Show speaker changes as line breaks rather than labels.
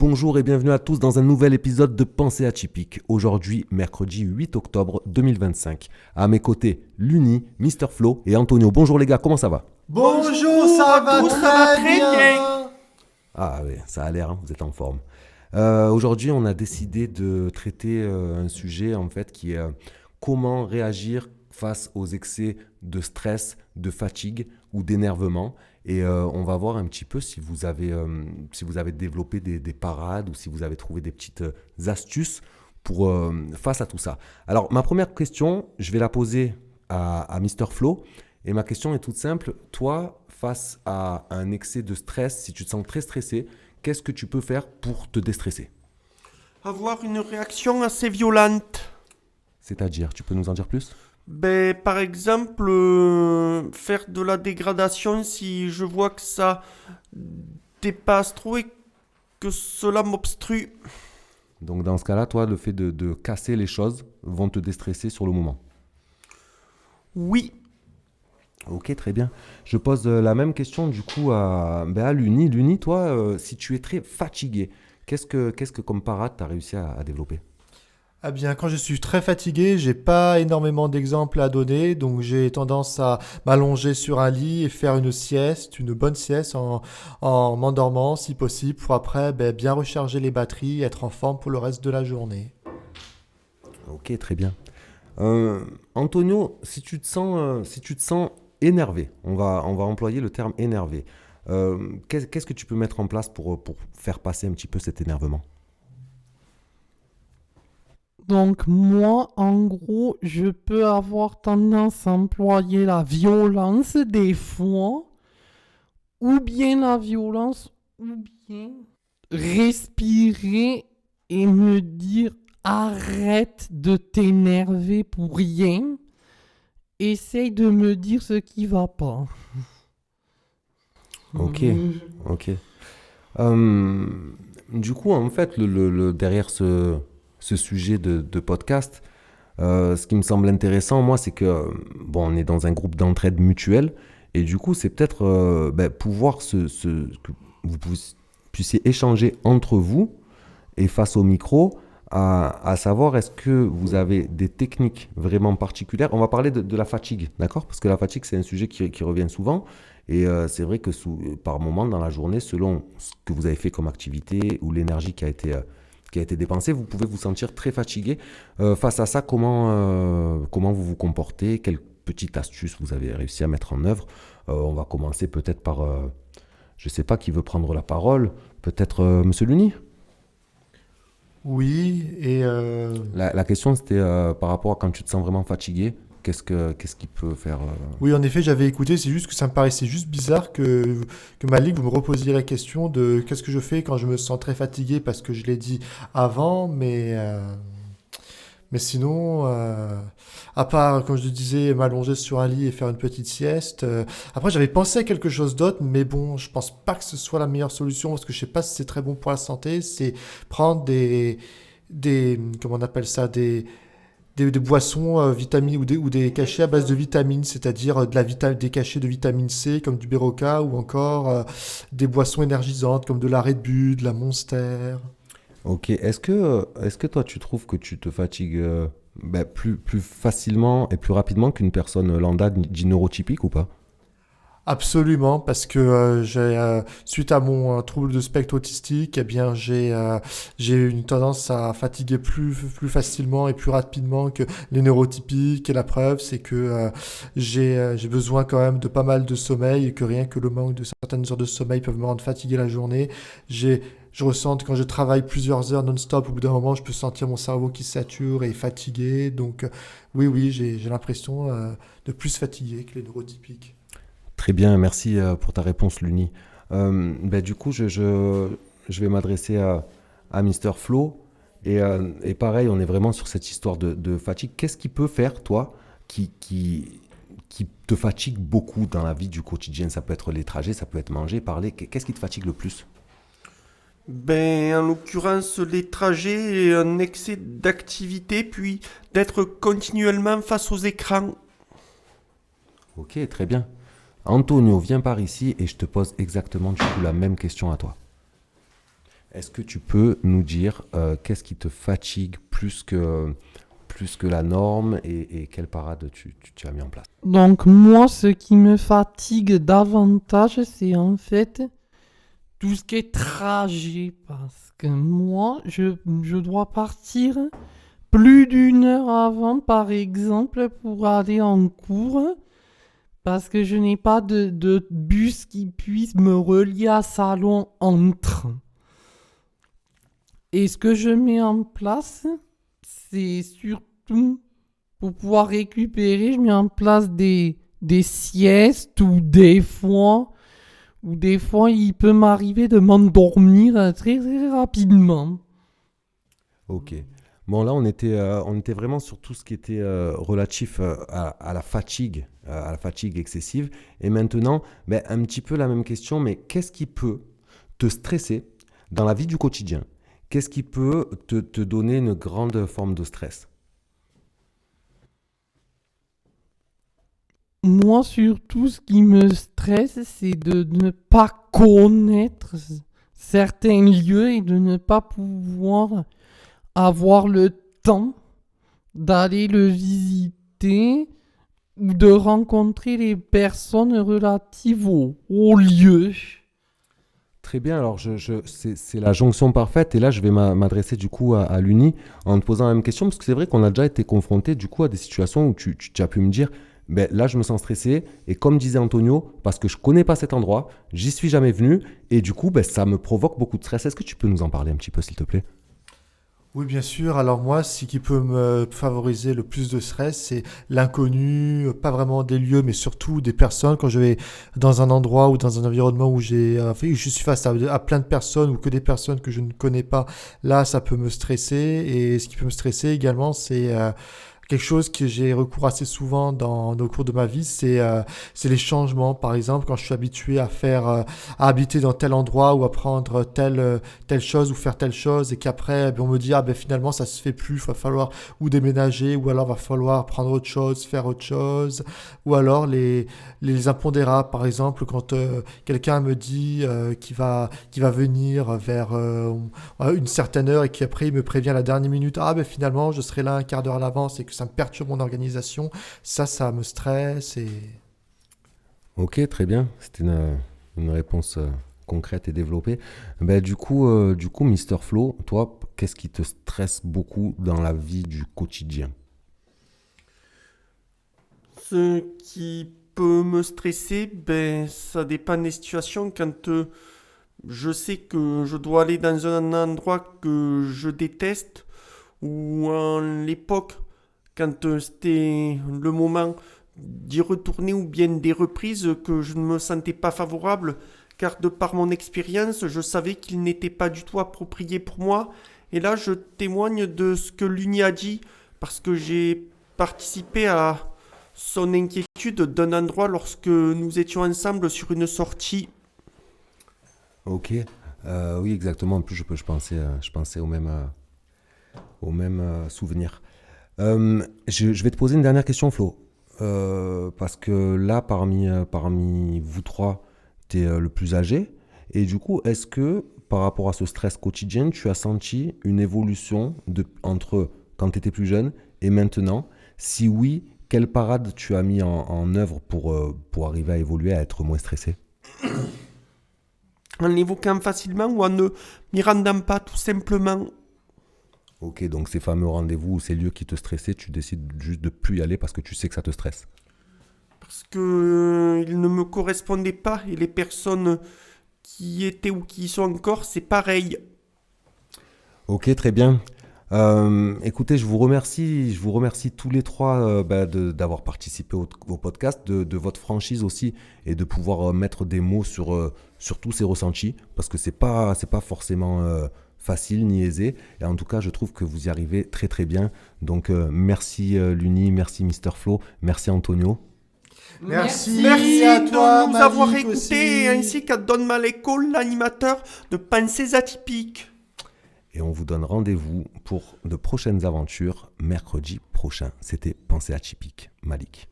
Bonjour et bienvenue à tous dans un nouvel épisode de Pensée atypique. Aujourd'hui, mercredi 8 octobre 2025. À mes côtés, Luni, Mister Flo et Antonio. Bonjour les gars, comment ça va?
Bonjour, ça va très bien.
Ah oui, ça a l'air, hein, vous êtes en forme. Aujourd'hui, on a décidé de traiter un sujet en fait qui est comment réagir face aux excès de stress, de fatigue ou d'énervement. Et on va voir un petit peu si vous avez développé des parades ou si vous avez trouvé des petites astuces pour face à tout ça. Alors, ma première question, je vais la poser à Mister Flo. Et ma question est toute simple. Toi, face à un excès de stress, si tu te sens très stressé, qu'est-ce que tu peux faire pour te déstresser?
Avoir une réaction assez violente.
C'est-à-dire, tu peux nous en dire plus?
Par exemple, faire de la dégradation si je vois que ça dépasse trop et que cela m'obstrue.
Donc, dans ce cas-là, toi, le fait de casser les choses vont te déstresser sur le moment.
Oui,
Ok, très bien. Je pose la même question du coup à Luni. Luni, toi, si tu es très fatigué, qu'est-ce que comme parade tu as réussi à développer?
Ah bien, quand je suis très fatigué, j'ai pas énormément d'exemples à donner, donc j'ai tendance à m'allonger sur un lit et faire une sieste, une bonne sieste en m'endormant si possible, pour après bien recharger les batteries et être en forme pour le reste de la journée.
Ok, très bien. Antonio, si tu te sens énervé, on va employer le terme énervé. Qu'est-ce que tu peux mettre en place pour faire passer un petit peu cet énervement?
Donc moi, en gros, je peux avoir tendance à employer la violence des fois, ou bien la violence, ou bien respirer et me dire arrête de t'énerver pour rien, essaye de me dire ce qui va pas.
Ok, ok. Euh, du coup, en fait, derrière ce sujet de podcast, ce qui me semble intéressant, moi, c'est que, bon, on est dans un groupe d'entraide mutuelle, et du coup, c'est peut-être pouvoir que vous puissiez échanger entre vous et face au micro, à savoir est-ce que vous avez des techniques vraiment particulières. On va parler de la fatigue, d'accord? Parce que la fatigue, c'est un sujet qui revient souvent. Et c'est vrai que par moment dans la journée, selon ce que vous avez fait comme activité ou l'énergie qui a été dépensée, vous pouvez vous sentir très fatigué. Face à ça, comment vous vous comportez? Quelles petites astuces vous avez réussi à mettre en œuvre? On va commencer peut-être par, je ne sais pas qui veut prendre la parole, peut-être Monsieur Luni.
Oui, et
La question, c'était par rapport à quand tu te sens vraiment fatigué, qu'est-ce qui peut faire
oui, en effet, j'avais écouté, c'est juste que ça me paraissait juste bizarre que Malik, vous me reposiez la question de qu'est-ce que je fais quand je me sens très fatigué, parce que je l'ai dit avant, mais sinon, à part, comme je le disais, m'allonger sur un lit et faire une petite sieste. Après, j'avais pensé à quelque chose d'autre, mais bon, je pense pas que ce soit la meilleure solution parce que je sais pas si c'est très bon pour la santé. C'est prendre comment on appelle ça, des boissons vitamines ou des cachets à base de vitamines, c'est-à-dire des cachets de vitamine C comme du Beroca ou encore des boissons énergisantes comme de la Red Bull, de la Monster.
Ok, est-ce que toi tu trouves que tu te fatigues plus facilement et plus rapidement qu'une personne lambda dit neurotypique ou pas?
Absolument, parce que suite à mon trouble de spectre autistique, eh bien, j'ai une tendance à fatiguer plus facilement et plus rapidement que les neurotypiques. Et la preuve, c'est que j'ai besoin quand même de pas mal de sommeil et que rien que le manque de certaines heures de sommeil peuvent me rendre fatigué la journée. J'ai, je ressens que quand je travaille plusieurs heures non-stop, au bout d'un moment, je peux sentir mon cerveau qui sature et fatigué. Donc, oui, j'ai l'impression de plus fatigué que les neurotypiques.
Très bien, merci pour ta réponse, Luni. Du coup, je vais m'adresser à Mister Flo. Et pareil, on est vraiment sur cette histoire de fatigue. Qu'est-ce qui peut faire, toi, qui te fatigue beaucoup dans la vie du quotidien? Ça peut être les trajets, ça peut être manger, parler. Qu'est-ce qui te fatigue le plus?
en l'occurrence, les trajets et un excès d'activité, puis d'être continuellement face aux écrans.
Ok, très bien. Antonio, viens par ici et je te pose exactement du coup la même question à toi. Est-ce que tu peux nous dire qu'est-ce qui te fatigue plus que la norme et quelle parade tu as mis en place?
Donc moi, ce qui me fatigue davantage, c'est en fait tout ce qui est trajet. Parce que moi, je dois partir plus d'une heure avant, par exemple, pour aller en cours. Parce que je n'ai pas de bus qui puisse me relier à Salon en train. Et ce que je mets en place, c'est surtout pour pouvoir récupérer, je mets en place des siestes ou des fois il peut m'arriver de m'endormir très, très rapidement.
Ok. Bon, là, on était vraiment sur tout ce qui était relatif à la fatigue excessive. Et maintenant, ben, un petit peu la même question, mais qu'est-ce qui peut te stresser dans la vie du quotidien? Qu'est-ce qui peut te donner une grande forme de stress?
Moi, surtout, ce qui me stresse, c'est de ne pas connaître certains lieux et de ne pas pouvoir avoir le temps d'aller le visiter ou de rencontrer les personnes relatives au lieu.
Très bien, alors c'est la jonction parfaite et là je vais m'adresser du coup à l'Uni en te posant la même question parce que c'est vrai qu'on a déjà été confronté du coup à des situations où tu as pu me dire ben, là je me sens stressé et comme disait Antonio, parce que je connais pas cet endroit, j'y suis jamais venu et du coup ben, ça me provoque beaucoup de stress. Est-ce que tu peux nous en parler un petit peu s'il te plaît?
Oui, bien sûr. Alors moi, ce qui peut me favoriser le plus de stress, c'est l'inconnu, pas vraiment des lieux, mais surtout des personnes. Quand je vais dans un endroit ou dans un environnement où je suis face à plein de personnes ou que des personnes que je ne connais pas, là, ça peut me stresser. Et ce qui peut me stresser également, c'est quelque chose que j'ai recours assez souvent au cours de ma vie, c'est les changements. Par exemple, quand je suis habitué à habiter dans tel endroit ou à prendre telle chose ou faire telle chose et qu'après, on me dit, ah ben finalement, ça se fait plus, il va falloir ou déménager ou alors va falloir prendre autre chose, faire autre chose. Ou alors les impondérables, par exemple, quand quelqu'un me dit qu'il va venir vers une certaine heure et qu'après il me prévient à la dernière minute, ah ben finalement, je serai là un quart d'heure à l'avance et que ça me perturbe mon organisation, ça me stresse et...
Ok, très bien, c'était une réponse concrète et développée. Ben, du coup, Mister Flo, toi, qu'est-ce qui te stresse beaucoup dans la vie du quotidien?
Ce qui peut me stresser, ben, ça dépend des situations. Quand je sais que je dois aller dans un endroit que je déteste, ou à l'époque, quand c'était le moment d'y retourner, ou bien des reprises que je ne me sentais pas favorable, car de par mon expérience, je savais qu'il n'était pas du tout approprié pour moi. Et là, je témoigne de ce que l'Uni a dit, parce que j'ai participé à son inquiétude d'un endroit lorsque nous étions ensemble sur une sortie.
Ok, oui, exactement. En plus, je pensais au même souvenir. Je vais te poser une dernière question, Flo. Parce que là, parmi vous trois, tu es le plus âgé. Et du coup, est-ce que par rapport à ce stress quotidien, tu as senti une évolution entre quand tu étais plus jeune et maintenant? Si oui, quelle parade tu as mis en œuvre pour arriver à évoluer, à être moins stressé?
En l'évoquant facilement ou en ne m'y rendant pas tout simplement.
Ok, donc ces fameux rendez-vous ou ces lieux qui te stressaient, tu décides juste de plus y aller parce que tu sais que ça te stresse.
Parce que il ne me correspondait pas et les personnes qui y étaient ou qui y sont encore, c'est pareil.
Ok, très bien. Écoutez, je vous remercie tous les trois d'avoir participé au podcast, de votre franchise aussi et de pouvoir mettre des mots sur tous ces ressentis parce que c'est pas forcément facile ni aisé. Et en tout cas, je trouve que vous y arrivez très très bien. Donc merci Luni, merci Mister Flo, merci Antonio.
Merci
Merci
à toi,
de nous avoir
Malik,
écoutés,
aussi.
ainsi qu'à Don Maléco, l'animateur de Pensées Atypiques.
Et on vous donne rendez-vous pour de prochaines aventures mercredi prochain. C'était Pensée Atypique, Malik.